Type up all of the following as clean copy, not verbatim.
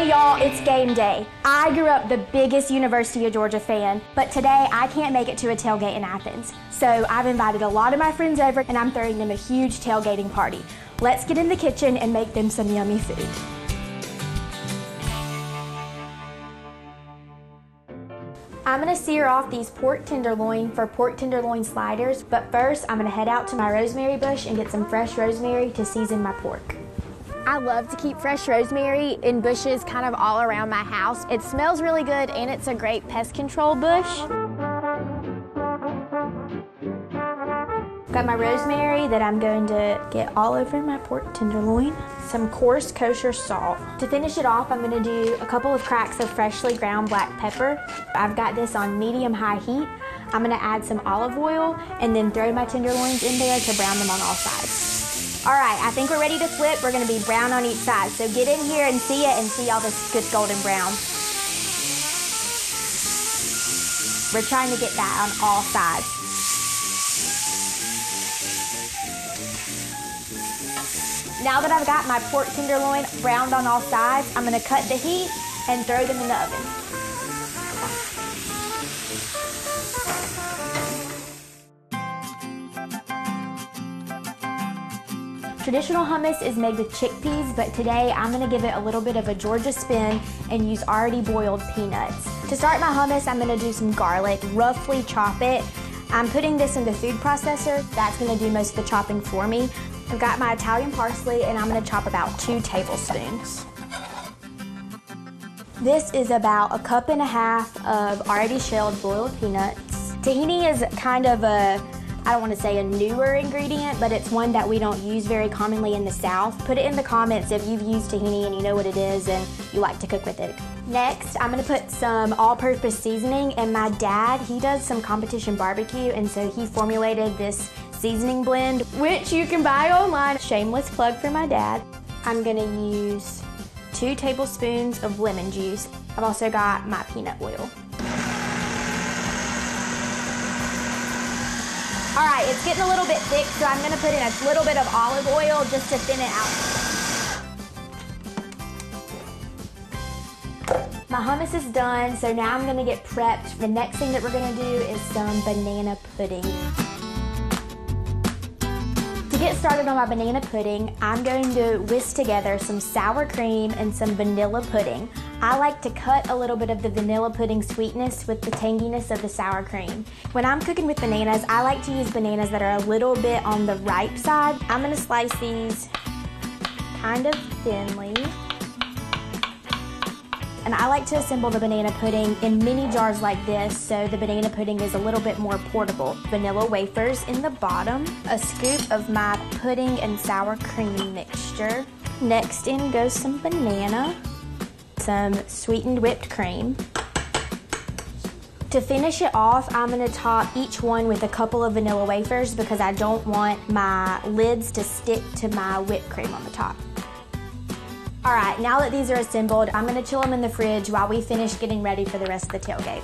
Hey y'all, it's game day. I grew up the biggest University of Georgia fan, but today I can't make it to a tailgate in Athens. So I've invited a lot of my friends over and I'm throwing them a huge tailgating party. Let's get in the kitchen and make them some yummy food. I'm gonna sear off these pork tenderloin for pork tenderloin sliders, but first I'm gonna head out to my rosemary bush and get some fresh rosemary to season my pork. I love to keep fresh rosemary in bushes kind of all around my house. It smells really good and it's a great pest control bush. Got my rosemary that I'm going to get all over my pork tenderloin. Some coarse kosher salt. To finish it off, I'm gonna do a couple of cracks of freshly ground black pepper. I've got this on medium-high heat. I'm gonna add some olive oil and then throw my tenderloins in there to brown them on all sides. All right, I think we're ready to flip. We're gonna be brown on each side. So get in here and see it and see all this good golden brown. We're trying to get that on all sides. Now that I've got my pork tenderloin browned on all sides, I'm gonna cut the heat and throw them in the oven. Traditional hummus is made with chickpeas, but today I'm gonna give it a little bit of a Georgia spin and use already boiled peanuts. To start my hummus, I'm gonna do some garlic, roughly chop it. I'm putting this in the food processor. That's gonna do most of the chopping for me. I've got my Italian parsley and I'm gonna chop about 2 tablespoons. This is about 1.5 cups of already shelled boiled peanuts. Tahini is kind of I don't want to say a newer ingredient, but it's one that we don't use very commonly in the South. Put it in the comments if you've used tahini and you know what it is and you like to cook with it. Next, I'm gonna put some all-purpose seasoning, and my dad, he does some competition barbecue, and so he formulated this seasoning blend, which you can buy online. Shameless plug for my dad. I'm gonna use 2 tablespoons of lemon juice. I've also got my peanut oil. All right, it's getting a little bit thick, so I'm gonna put in a little bit of olive oil just to thin it out. My hummus is done, so now I'm gonna get prepped. The next thing that we're gonna do is some banana pudding. To get started on my banana pudding, I'm going to whisk together some sour cream and some vanilla pudding. I like to cut a little bit of the vanilla pudding sweetness with the tanginess of the sour cream. When I'm cooking with bananas, I like to use bananas that are a little bit on the ripe side. I'm gonna slice these kind of thinly. And I like to assemble the banana pudding in mini jars like this so the banana pudding is a little bit more portable. Vanilla wafers in the bottom, a scoop of my pudding and sour cream mixture. Next in goes some banana, some sweetened whipped cream. To finish it off, I'm gonna top each one with a couple of vanilla wafers because I don't want my lids to stick to my whipped cream on the top. All right, now that these are assembled, I'm gonna chill them in the fridge while we finish getting ready for the rest of the tailgate.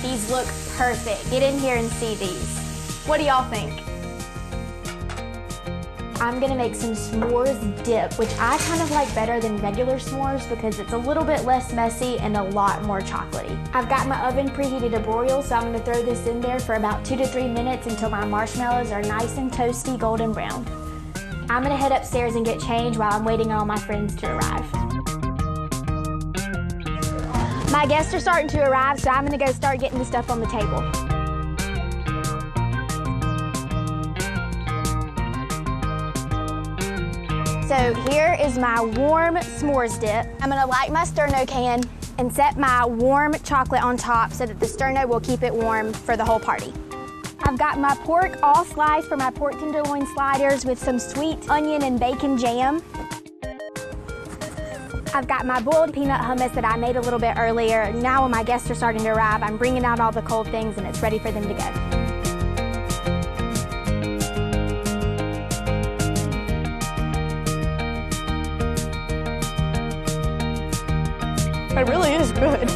These look perfect. Get in here and see these. What do y'all think? I'm gonna make some s'mores dip, which I kind of like better than regular s'mores because it's a little bit less messy and a lot more chocolatey. I've got my oven preheated to broil, so I'm gonna throw this in there for about 2 to 3 minutes until my marshmallows are nice and toasty golden brown. I'm gonna head upstairs and get changed while I'm waiting on all my friends to arrive. My guests are starting to arrive, so I'm gonna go start getting the stuff on the table. So here is my warm s'mores dip. I'm gonna light my sterno can and set my warm chocolate on top so that the sterno will keep it warm for the whole party. I've got my pork all sliced for my pork tenderloin sliders with some sweet onion and bacon jam. I've got my boiled peanut hummus that I made a little bit earlier. Now when my guests are starting to arrive, I'm bringing out all the cold things and it's ready for them to go. It really is good.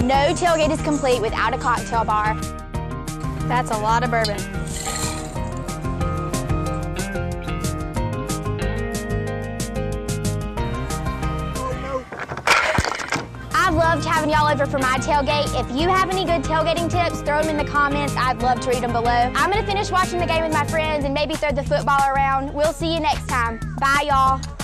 No tailgate is complete without a cocktail bar. That's a lot of bourbon. loved having y'all over for my tailgate. If you have any good tailgating tips, throw them in the comments. I'd love to read them below. I'm going to finish watching the game with my friends and maybe throw the football around. We'll see you next time. Bye, y'all.